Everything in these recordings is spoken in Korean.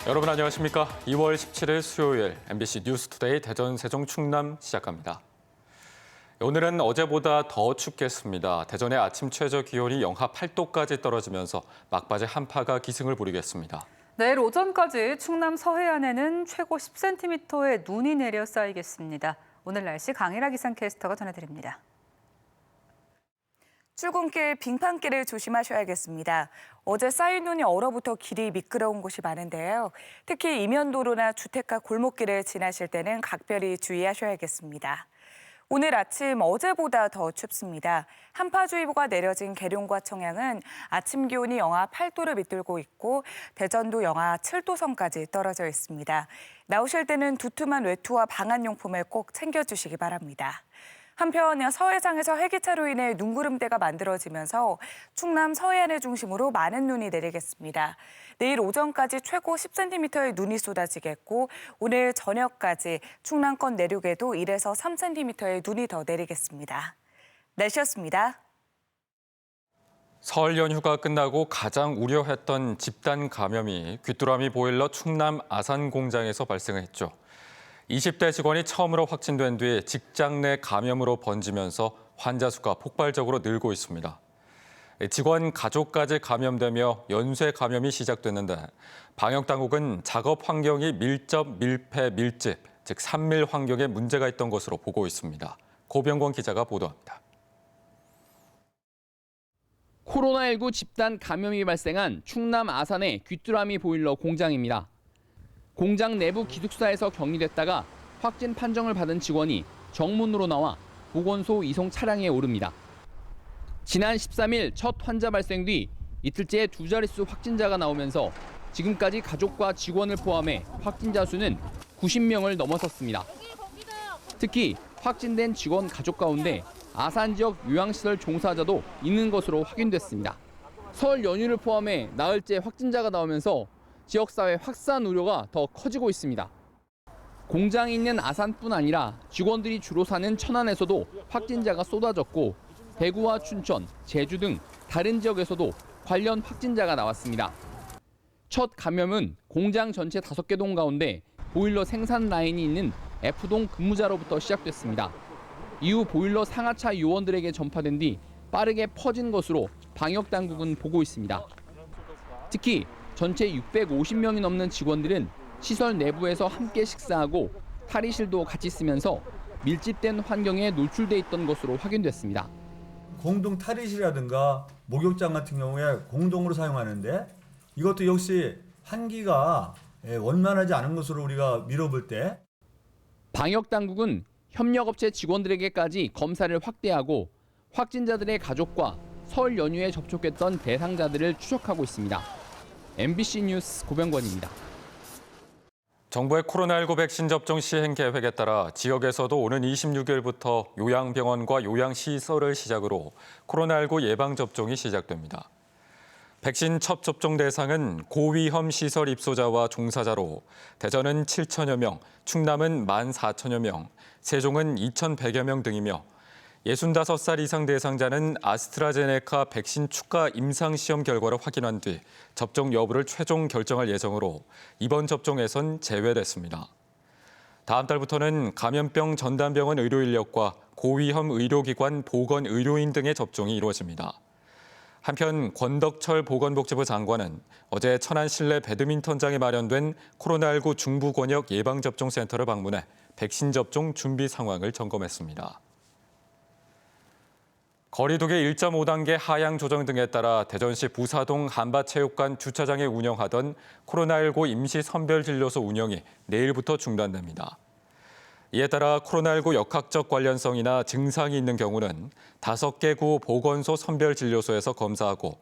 여러분 안녕하십니까? 2월 17일 수요일 MBC 뉴스투데이 대전, 세종, 충남 시작합니다. 오늘은 어제보다 더 춥겠습니다. 대전의 아침 최저 기온이 영하 8도까지 떨어지면서 막바지 한파가 기승을 부리겠습니다. 내일 오전까지 충남 서해안에는 최고 10cm의 눈이 내려 쌓이겠습니다. 오늘 날씨 강일하 기상캐스터가 전해드립니다. 출근길 빙판길을 조심하셔야겠습니다. 어제 쌓인 눈이 얼어붙어 길이 미끄러운 곳이 많은데요. 특히 이면도로나 주택가 골목길을 지나실 때는 각별히 주의하셔야겠습니다. 오늘 아침 어제보다 더 춥습니다. 한파주의보가 내려진 계룡과 청양은 아침 기온이 영하 8도를 밑돌고 있고 대전도 영하 7도 선까지 떨어져 있습니다. 나오실 때는 두툼한 외투와 방한용품을 꼭 챙겨주시기 바랍니다. 한편 서해상에서 해기차로 인해 눈구름대가 만들어지면서 충남 서해안을 중심으로 많은 눈이 내리겠습니다. 내일 오전까지 최고 10cm의 눈이 쏟아지겠고 오늘 저녁까지 충남권 내륙에도 1에서 3cm의 눈이 더 내리겠습니다. 날씨였습니다. 설 연휴가 끝나고 가장 우려했던 집단 감염이 귀뚜라미 보일러 충남 아산 공장에서 발생했죠. 20대 직원이 처음으로 확진된 뒤 직장 내 감염으로 번지면서 환자 수가 폭발적으로 늘고 있습니다. 직원 가족까지 감염되며 연쇄 감염이 시작됐는데 방역당국은 작업 환경이 밀접, 밀폐, 밀집, 즉 산밀 환경에 문제가 있던 것으로 보고 있습니다. 고병권 기자가 보도합니다. 코로나19 집단 감염이 발생한 충남 아산의 귀뚜라미 보일러 공장입니다. 공장 내부 기숙사에서 격리됐다가 확진 판정을 받은 직원이 정문으로 나와 보건소 이송 차량에 오릅니다. 지난 13일 첫 환자 발생 뒤 이틀째 두 자릿수 확진자가 나오면서 지금까지 가족과 직원을 포함해 확진자 수는 90명을 넘어섰습니다. 특히 확진된 직원 가족 가운데 아산 지역 요양시설 종사자도 있는 것으로 확인됐습니다. 설 연휴를 포함해 나흘째 확진자가 나오면서 지역사회 확산 우려가 더 커지고 있습니다. 공장이 있는 아산뿐 아니라 직원들이 주로 사는 천안에서도 확진자가 쏟아졌고 대구와 춘천, 제주 등 다른 지역에서도 관련 확진자가 나왔습니다. 첫 감염은 공장 전체 5개 동 가운데 보일러 생산 라인이 있는 F동 근무자로부터 시작됐습니다. 이후 보일러 상하차 요원들에게 전파된 뒤 빠르게 퍼진 것으로 방역당국은 보고 있습니다. 특히 전체 650명이 넘는 직원들은 시설 내부에서 함께 식사하고 탈의실도 같이 쓰면서 밀집된 환경에 노출돼 있던 것으로 확인됐습니다. 공동 탈의실이라든가 목욕장 같은 경우에 공동으로 사용하는데 이것도 역시 환기가 원만하지 않은 것으로 우리가 미뤄볼 때 방역당국은 협력업체 직원들에게까지 검사를 확대하고 확진자들의 가족과 설 연휴에 접촉했던 대상자들을 추적하고 있습니다. MBC 뉴스 고병권입니다. 정부의 코로나19 백신 접종 시행 계획에 따라 지역에서도 오는 26일부터 요양병원과 요양시설을 시작으로 코로나19 예방접종이 시작됩니다. 백신 첫 접종 대상은 고위험 시설 입소자와 종사자로 대전은 7천여 명, 충남은 14,000여 명, 세종은 2,100여 명 등이며 65살 이상 대상자는 아스트라제네카 백신 추가 임상시험 결과를 확인한 뒤 접종 여부를 최종 결정할 예정으로 이번 접종에선 제외됐습니다. 다음 달부터는 감염병 전담병원 의료 인력과 고위험 의료기관 보건 의료인 등의 접종이 이루어집니다. 한편 권덕철 보건복지부 장관은 어제 천안 실내 배드민턴장에 마련된 코로나19 중부권역 예방접종센터를 방문해 백신 접종 준비 상황을 점검했습니다. 거리두기 1.5단계 하향 조정 등에 따라 대전시 부사동 한밭체육관 주차장에 운영하던 코로나19 임시 선별진료소 운영이 내일부터 중단됩니다. 이에 따라 코로나19 역학적 관련성이나 증상이 있는 경우는 5개 구 보건소 선별진료소에서 검사하고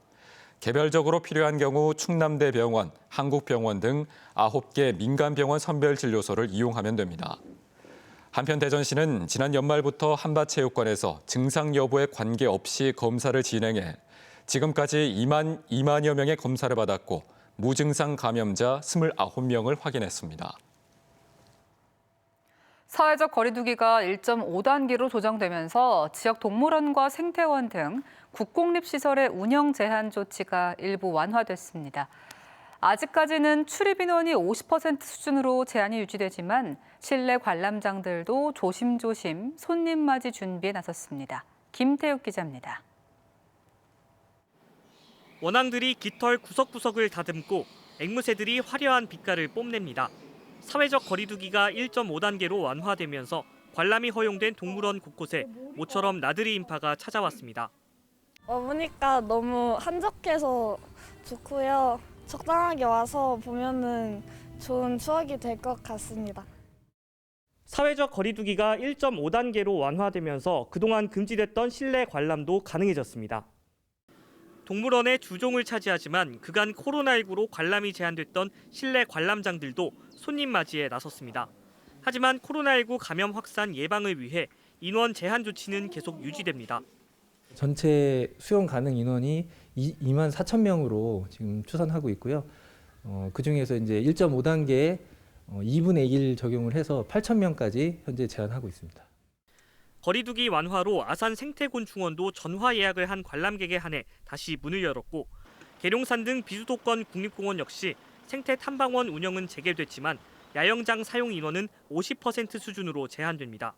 개별적으로 필요한 경우 충남대병원, 한국병원 등 9개 민간병원 선별진료소를 이용하면 됩니다. 한편 대전시는 지난 연말부터 한밭체육관에서 증상 여부에 관계없이 검사를 진행해 지금까지 2만여 명의 검사를 받았고 무증상 감염자 29명을 확인했습니다. 사회적 거리두기가 1.5단계로 조정되면서 지역 동물원과 생태원 등 국공립시설의 운영 제한 조치가 일부 완화됐습니다. 아직까지는 출입 인원이 50% 수준으로 제한이 유지되지만 실내 관람장들도 조심조심 손님 맞이 준비에 나섰습니다. 김태욱 기자입니다. 원앙들이 깃털 구석구석을 다듬고 앵무새들이 화려한 빛깔을 뽐냅니다. 사회적 거리두기가 1.5단계로 완화되면서 관람이 허용된 동물원 곳곳에 모처럼 나들이 인파가 찾아왔습니다. 와보니까 너무 한적해서 좋고요. 적당하게 와서 보면은 좋은 추억이 될 것 같습니다. 사회적 거리두기가 1.5단계로 완화되면서 그동안 금지됐던 실내 관람도 가능해졌습니다. 동물원의 주종을 차지하지만 그간 코로나19로 관람이 제한됐던 실내 관람장들도 손님 맞이에 나섰습니다. 하지만 코로나19 감염 확산 예방을 위해 인원 제한 조치는 계속 유지됩니다. 전체 수용 가능 인원이 2만 4천 명으로 지금 추산하고 있고요. 그중에서 이제 1.5단계에 2분의 1 적용을 해서 8천 명까지 현재 제한하고 있습니다. 거리두기 완화로 아산 생태곤충원도 전화 예약을 한 관람객에 한해 다시 문을 열었고 계룡산 등 비수도권 국립공원 역시 생태 탐방원 운영은 재개됐지만 야영장 사용 인원은 50% 수준으로 제한됩니다.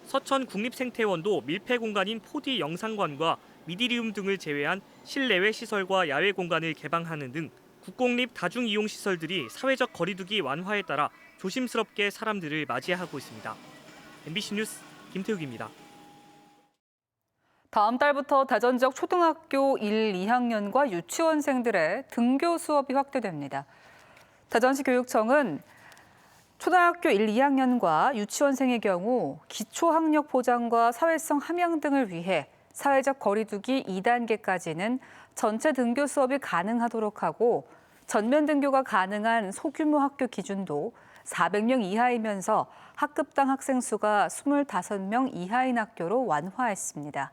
서천 국립생태원도 밀폐 공간인 4D 영상관과 미디리움 등을 제외한 실내외 시설과 야외 공간을 개방하는 등 국공립 다중이용 시설들이 사회적 거리두기 완화에 따라 조심스럽게 사람들을 맞이하고 있습니다. MBC 뉴스 김태욱입니다. 다음 달부터 대전 지역 초등학교 1, 2학년과 유치원생들의 등교 수업이 확대됩니다. 대전시 교육청은 초등학교 1, 2학년과 유치원생의 경우 기초학력 보장과 사회성 함양 등을 위해 사회적 거리두기 2단계까지는 전체 등교 수업이 가능하도록 하고 전면 등교가 가능한 소규모 학교 기준도 400명 이하이면서 학급당 학생 수가 25명 이하인 학교로 완화했습니다.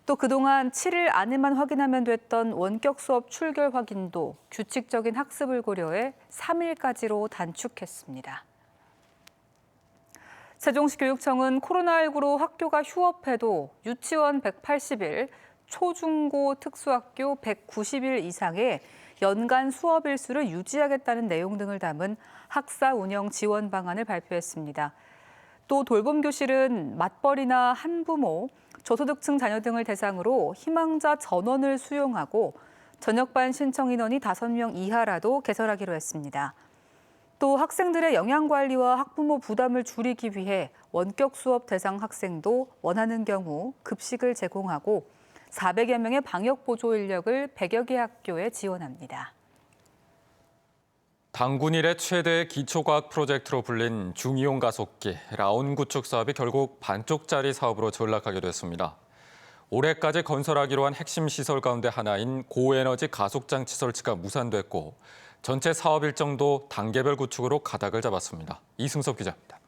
또 그동안 7일 안에만 확인하면 됐던 원격 수업 출결 확인도 규칙적인 학습을 고려해 3일까지로 단축했습니다. 세종시 교육청은 코로나19로 학교가 휴업해도 유치원 180일, 초중고 특수학교 190일 이상의 연간 수업 일수를 유지하겠다는 내용 등을 담은 학사 운영 지원 방안을 발표했습니다. 또 돌봄 교실은 맞벌이나 한부모, 저소득층 자녀 등을 대상으로 희망자 전원을 수용하고 저녁반 신청 인원이 5명 이하라도 개설하기로 했습니다. 또 학생들의 영양관리와 학부모 부담을 줄이기 위해 원격 수업 대상 학생도 원하는 경우 급식을 제공하고 400여 명의 방역 보조 인력을 100여 개 학교에 지원합니다. 당군 이래 최대 기초과학 프로젝트로 불린 중이온 가속기 라온 구축 사업이 결국 반쪽짜리 사업으로 전락하게 됐습니다. 올해까지 건설하기로 한 핵심 시설 가운데 하나인 고에너지 가속장치 설치가 무산됐고 전체 사업 일정도 단계별 구축으로 가닥을 잡았습니다. 이승섭 기자입니다.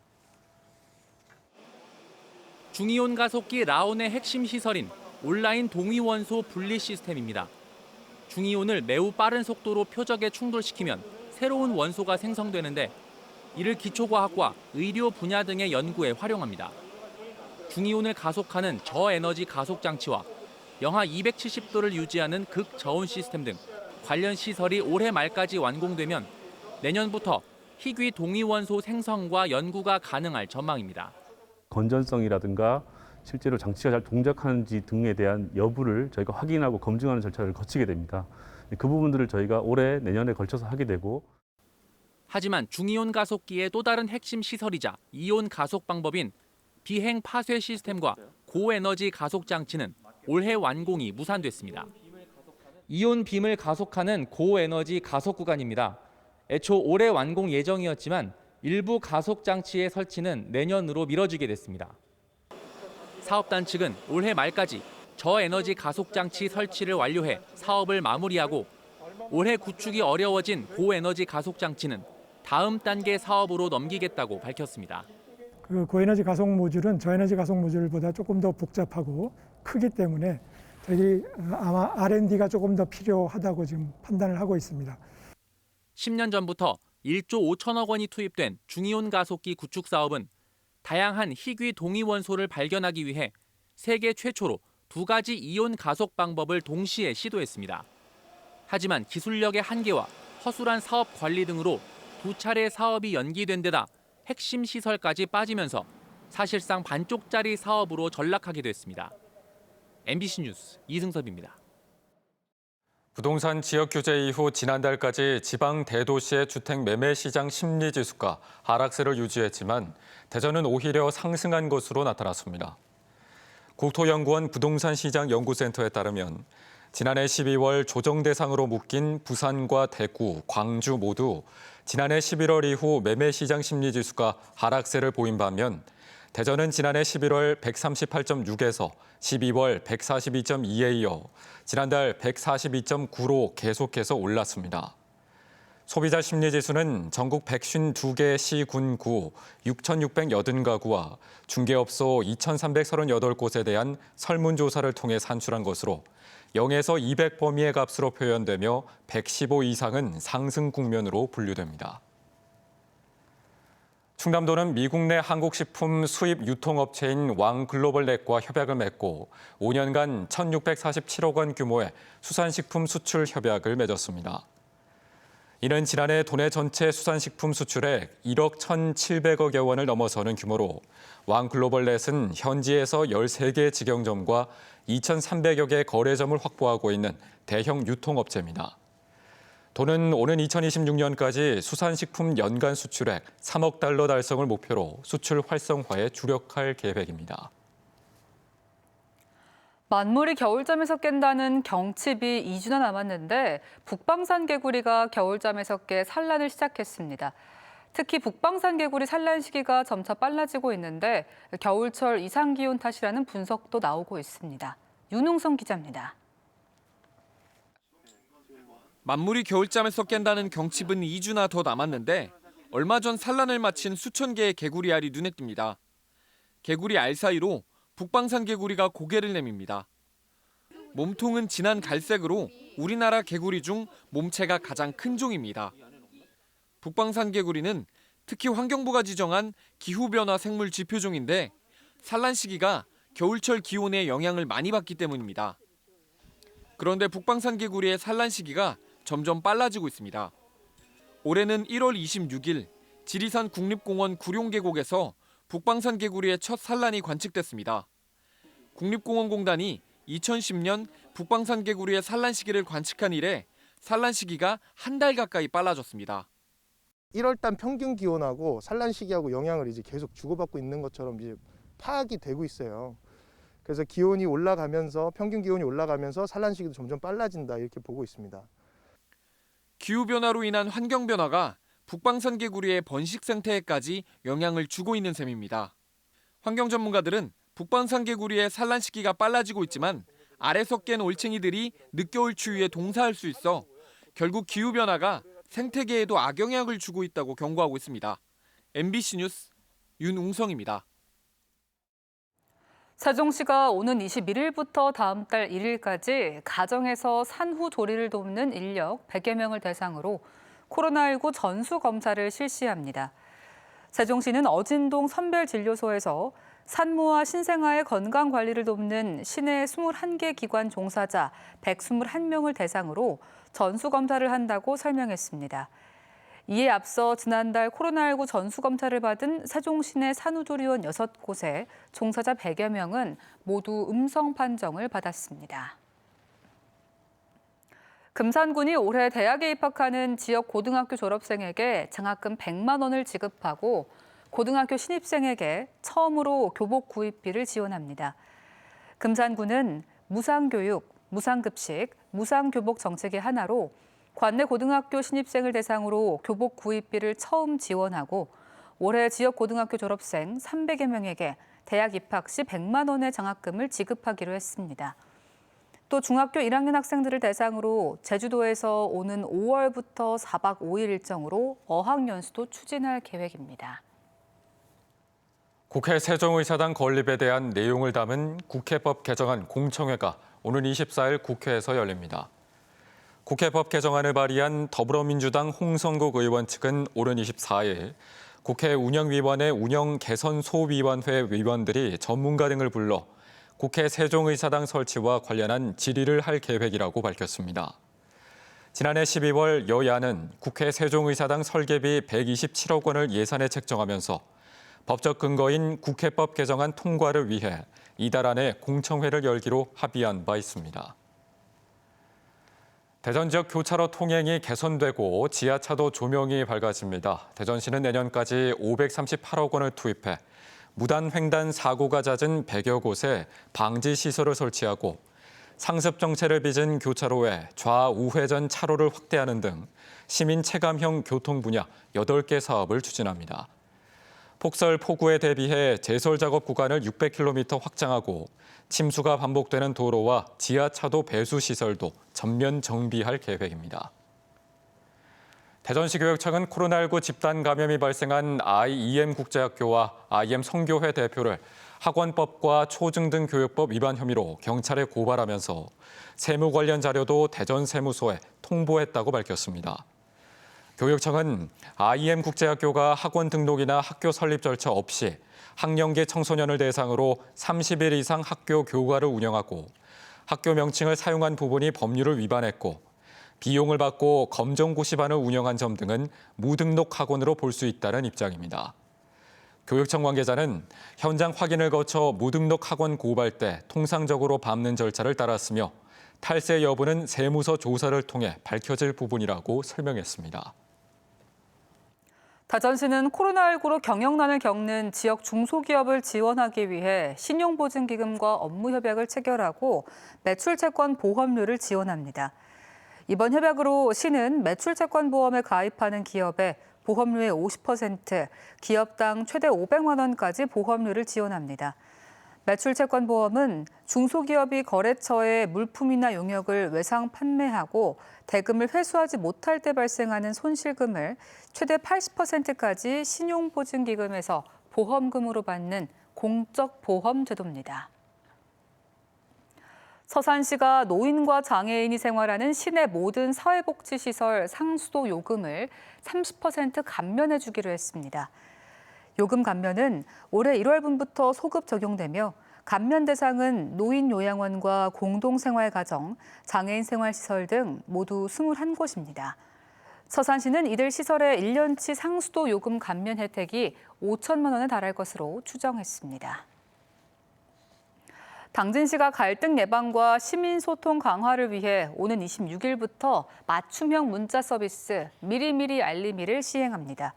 중이온 가속기 라온의 핵심 시설인 온라인 동위원소 분리 시스템입니다. 중이온을 매우 빠른 속도로 표적에 충돌시키면 새로운 원소가 생성되는데 이를 기초과학과 의료 분야 등의 연구에 활용합니다. 중이온을 가속하는 저에너지 가속 장치와 영하 270도를 유지하는 극저온 시스템 등 관련 시설이 올해 말까지 완공되면 내년부터 희귀 동위원소 생성과 연구가 가능할 전망입니다. 건전성이라든가 실제로 장치가 잘 동작하는지 등에 대한 여부를 저희가 확인하고 검증하는 절차를 거치게 됩니다. 그 부분들을 저희가 올해 내년에 걸쳐서 하게 되고. 하지만 중이온 가속기의 또 다른 핵심 시설이자 이온 가속 방법인 비행 파쇄 시스템과 고에너지 가속 장치는 올해 완공이 무산됐습니다. 이온 빔을 가속하는 고에너지 가속 구간입니다. 애초 올해 완공 예정이었지만 일부 가속 장치의 설치는 내년으로 미뤄지게 됐습니다. 사업단 측은 올해 말까지 저에너지 가속 장치 설치를 완료해 사업을 마무리하고 올해 구축이 어려워진 고에너지 가속 장치는 다음 단계 사업으로 넘기겠다고 밝혔습니다. 그 고에너지 가속 모듈은 저에너지 가속 모듈보다 조금 더 복잡하고 크기 때문에 저희들이 아마 R&D가 조금 더 필요하다고 지금 판단을 하고 있습니다. 10년 전부터 1조 5천억 원이 투입된 중이온 가속기 구축 사업은 다양한 희귀 동위원소를 발견하기 위해 세계 최초로 2가지 이온 가속 방법을 동시에 시도했습니다. 하지만 기술력의 한계와 허술한 사업 관리 등으로 2차례 사업이 연기된 데다 핵심 시설까지 빠지면서 사실상 반쪽짜리 사업으로 전락하게 됐습니다. MBC 뉴스 이승섭입니다. 부동산 지역 규제 이후 지난달까지 지방 대도시의 주택 매매 시장 심리 지수가 하락세를 유지했지만 대전은 오히려 상승한 것으로 나타났습니다. 국토연구원 부동산시장연구센터에 따르면 지난해 12월 조정 대상으로 묶인 부산과 대구, 광주 모두 지난해 11월 이후 매매 시장 심리 지수가 하락세를 보인 반면 대전은 지난해 11월 138.6에서 12월 142.2에 이어 지난달 142.9로 계속해서 올랐습니다. 소비자 심리지수는 전국 152개 시, 군, 구 6,680가구와 중개업소 2,338곳에 대한 설문조사를 통해 산출한 것으로 0에서 200 범위의 값으로 표현되며 115 이상은 상승 국면으로 분류됩니다. 충남도는 미국 내 한국식품 수입 유통업체인 왕글로벌넷과 협약을 맺고 5년간 1,647억 원 규모의 수산식품 수출 협약을 맺었습니다. 이는 지난해 도내 전체 수산식품 수출액 1억 1,700억여 원을 넘어서는 규모로 왕글로벌넷은 현지에서 13개 직영점과 2,300여 개 거래점을 확보하고 있는 대형 유통업체입니다. 도는 오는 2026년까지 수산식품 연간 수출액 3억 달러 달성을 목표로 수출 활성화에 주력할 계획입니다. 만물이 겨울잠에서 깬다는 경칩이 2주나 남았는데 북방산 개구리가 겨울잠에서 깨 산란을 시작했습니다. 특히 북방산 개구리 산란 시기가 점차 빨라지고 있는데 겨울철 이상 기온 탓이라는 분석도 나오고 있습니다. 윤웅성 기자입니다. 만물이 겨울잠에서 깬다는 경칩은 2주나 더 남았는데 얼마 전 산란을 마친 수천 개의 개구리 알이 눈에 띕니다. 개구리 알 사이로 북방산 개구리가 고개를 내밉니다. 몸통은 진한 갈색으로 우리나라 개구리 중 몸체가 가장 큰 종입니다. 북방산 개구리는 특히 환경부가 지정한 기후변화 생물 지표종인데 산란 시기가 겨울철 기온의 영향을 많이 받기 때문입니다. 그런데 북방산 개구리의 산란 시기가 점점 빨라지고 있습니다. 올해는 1월 26일 지리산 국립공원 구룡계곡에서 북방산 개구리의 첫 산란이 관측됐습니다. 국립공원공단이 2010년 북방산 개구리의 산란 시기를 관측한 이래 산란 시기가 한 달 가까이 빨라졌습니다. 1월달 평균 기온하고 산란 시기하고 영향을 이제 계속 주고받고 있는 것처럼 이제 파악이 되고 있어요. 그래서 기온이 올라가면서 평균 기온이 올라가면서 산란 시기도 점점 빨라진다 이렇게 보고 있습니다. 기후변화로 인한 환경변화가 북방산 개구리의 번식 생태에까지 영향을 주고 있는 셈입니다. 환경 전문가들은 북방산 개구리의 산란 시기가 빨라지고 있지만 알에서 깬 올챙이들이 늦겨울 추위에 동사할 수 있어 결국 기후변화가 생태계에도 악영향을 주고 있다고 경고하고 있습니다. MBC 뉴스 윤웅성입니다. 세종시가 오는 21일부터 다음 달 1일까지 가정에서 산후 조리를 돕는 인력 100여 명을 대상으로 코로나19 전수검사를 실시합니다. 세종시는 어진동 선별진료소에서 산모와 신생아의 건강관리를 돕는 시내 21개 기관 종사자 121명을 대상으로 전수검사를 한다고 설명했습니다. 이에 앞서 지난달 코로나19 전수검사를 받은 세종시 내 산후조리원 6곳에 종사자 100여 명은 모두 음성 판정을 받았습니다. 금산군이 올해 대학에 입학하는 지역 고등학교 졸업생에게 장학금 100만 원을 지급하고 고등학교 신입생에게 처음으로 교복 구입비를 지원합니다. 금산군은 무상교육, 무상급식, 무상교복 정책의 하나로 관내 고등학교 신입생을 대상으로 교복 구입비를 처음 지원하고 올해 지역 고등학교 졸업생 300여 명에게 대학 입학 시 100만 원의 장학금을 지급하기로 했습니다. 또 중학교 1학년 학생들을 대상으로 제주도에서 오는 5월부터 4박 5일 일정으로 어학연수도 추진할 계획입니다. 국회 세종의사당 건립에 대한 내용을 담은 국회법 개정안 공청회가 오는 24일 국회에서 열립니다. 국회법 개정안을 발의한 더불어민주당 홍성국 의원 측은 오는 24일 국회 운영위원회 운영개선소위원회 위원들이 전문가 등을 불러 국회 세종의사당 설치와 관련한 질의를 할 계획이라고 밝혔습니다. 지난해 12월 여야는 국회 세종의사당 설계비 127억 원을 예산에 책정하면서 법적 근거인 국회법 개정안 통과를 위해 이달 안에 공청회를 열기로 합의한 바 있습니다. 대전 지역 교차로 통행이 개선되고 지하차도 조명이 밝아집니다. 대전시는 내년까지 538억 원을 투입해 무단 횡단 사고가 잦은 100여 곳에 방지 시설을 설치하고 상습 정체를 빚은 교차로에 좌우회전 차로를 확대하는 등 시민 체감형 교통 분야 8개 사업을 추진합니다. 폭설 폭우에 대비해 제설 작업 구간을 600km 확장하고 침수가 반복되는 도로와 지하차도 배수 시설도 전면 정비할 계획입니다. 대전시 교육청은 코로나19 집단 감염이 발생한 IEM 국제학교와 IEM 성교회 대표를 학원법과 초중등교육법 위반 혐의로 경찰에 고발하면서 세무 관련 자료도 대전 세무서에 통보했다고 밝혔습니다. 교육청은 IEM 국제학교가 학원 등록이나 학교 설립 절차 없이 학령기 청소년을 대상으로 30일 이상 학교 교과를 운영하고 학교 명칭을 사용한 부분이 법률을 위반했고 비용을 받고 검정고시반을 운영한 점 등은 무등록 학원으로 볼 수 있다는 입장입니다. 교육청 관계자는 현장 확인을 거쳐 무등록 학원 고발 때 통상적으로 밟는 절차를 따랐으며 탈세 여부는 세무서 조사를 통해 밝혀질 부분이라고 설명했습니다. 대전시는 코로나19로 경영난을 겪는 지역 중소기업을 지원하기 위해 신용보증기금과 업무협약을 체결하고 매출채권 보험료를 지원합니다. 이번 협약으로 시는 매출채권 보험에 가입하는 기업에 보험료의 50%, 기업당 최대 500만 원까지 보험료를 지원합니다. 매출채권보험은 중소기업이 거래처에 물품이나 용역을 외상 판매하고 대금을 회수하지 못할 때 발생하는 손실금을 최대 80%까지 신용보증기금에서 보험금으로 받는 공적 보험 제도입니다. 서산시가 노인과 장애인이 생활하는 시내 모든 사회복지시설 상수도 요금을 30% 감면해 주기로 했습니다. 요금 감면은 올해 1월분부터 소급 적용되며 감면 대상은 노인 요양원과 공동생활가정, 장애인 생활시설 등 모두 21곳입니다. 서산시는 이들 시설의 1년치 상수도 요금 감면 혜택이 5천만 원에 달할 것으로 추정했습니다. 당진시가 갈등 예방과 시민 소통 강화를 위해 오는 26일부터 맞춤형 문자 서비스 미리미리 알림이를 시행합니다.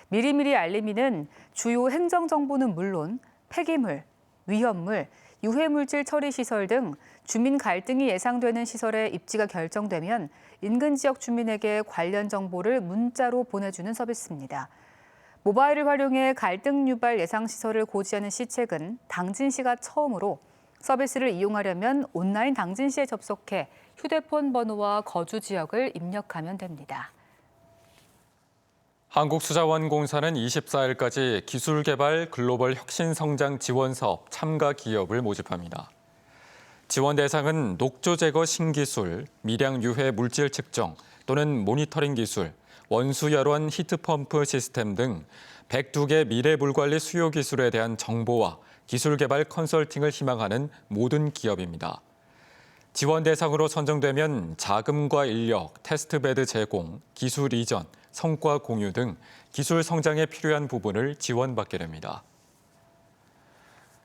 미리미리 알림이는 주요 행정정보는 물론 폐기물, 위험물, 유해물질 처리 시설 등 주민 갈등이 예상되는 시설에 입지가 결정되면 인근 지역 주민에게 관련 정보를 문자로 보내주는 서비스입니다. 모바일을 활용해 갈등 유발 예상 시설을 고지하는 시책은 당진시가 처음으로 서비스를 이용하려면 온라인 당진시에 접속해 휴대폰 번호와 거주 지역을 입력하면 됩니다. 한국수자원공사는 24일까지 기술개발 글로벌 혁신성장 지원사업 참가 기업을 모집합니다. 지원 대상은 녹조 제거 신기술, 미량 유해 물질 측정 또는 모니터링 기술, 원수 열원 히트펌프 시스템 등 102개 미래 물관리 수요 기술에 대한 정보와 기술 개발 컨설팅을 희망하는 모든 기업입니다. 지원 대상으로 선정되면 자금과 인력, 테스트베드 제공, 기술 이전, 성과 공유 등 기술 성장에 필요한 부분을 지원받게 됩니다.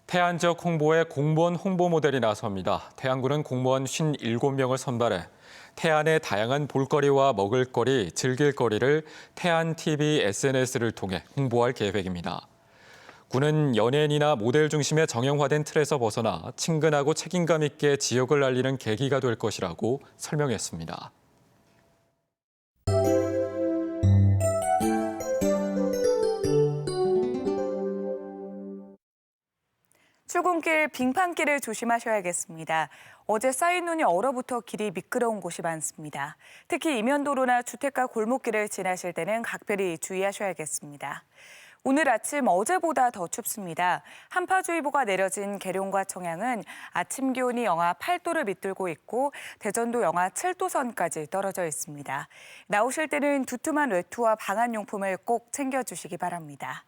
태안 지역 홍보에 공무원 홍보 모델이 나섭니다. 태안군은 공무원 57명을 선발해 태안의 다양한 볼거리와 먹을거리, 즐길거리를 태안TV SNS를 통해 홍보할 계획입니다. 군은 연예인이나 모델 중심의 정형화된 틀에서 벗어나 친근하고 책임감 있게 지역을 알리는 계기가 될 것이라고 설명했습니다. 출근길 빙판길을 조심하셔야겠습니다. 어제 쌓인 눈이 얼어붙어 길이 미끄러운 곳이 많습니다. 특히 이면도로나 주택가 골목길을 지나실 때는 각별히 주의하셔야겠습니다. 오늘 아침 어제보다 더 춥습니다. 한파주의보가 내려진 계룡과 청양은 아침 기온이 영하 8도를 밑돌고 있고 대전도 영하 7도 선까지 떨어져 있습니다. 나오실 때는 두툼한 외투와 방한용품을 꼭 챙겨주시기 바랍니다.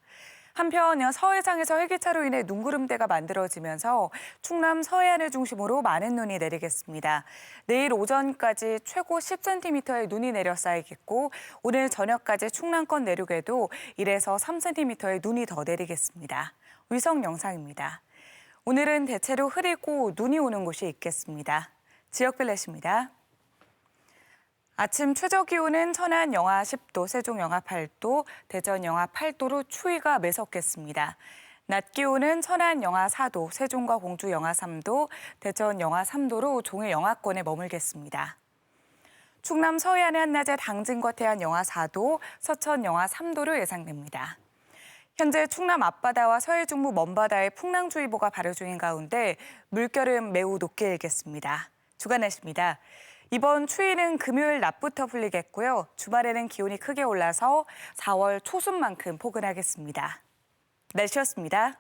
한편 서해상에서 활기차로 인해 눈구름대가 만들어지면서 충남 서해안을 중심으로 많은 눈이 내리겠습니다. 내일 오전까지 최고 10cm의 눈이 내려 쌓이겠고 오늘 저녁까지 충남권 내륙에도 1에서 3cm의 눈이 더 내리겠습니다. 위성 영상입니다. 오늘은 대체로 흐리고 눈이 오는 곳이 있겠습니다. 지역별 날씨입니다. 아침 최저 기온은 천안 영하 10도, 세종 영하 8도, 대전 영하 8도로 추위가 매섭겠습니다. 낮 기온은 천안 영하 4도, 세종과 공주 영하 3도, 대전 영하 3도로 종일 영하권에 머물겠습니다. 충남 서해안의 한낮에 당진과 태안 영하 4도, 서천 영하 3도로 예상됩니다. 현재 충남 앞바다와 서해 중부 먼바다에 풍랑주의보가 발효 중인 가운데 물결은 매우 높게 일겠습니다. 주간 날씨입니다. 이번 추위는 금요일 낮부터 풀리겠고요. 주말에는 기온이 크게 올라서 4월 초순만큼 포근하겠습니다. 날씨였습니다.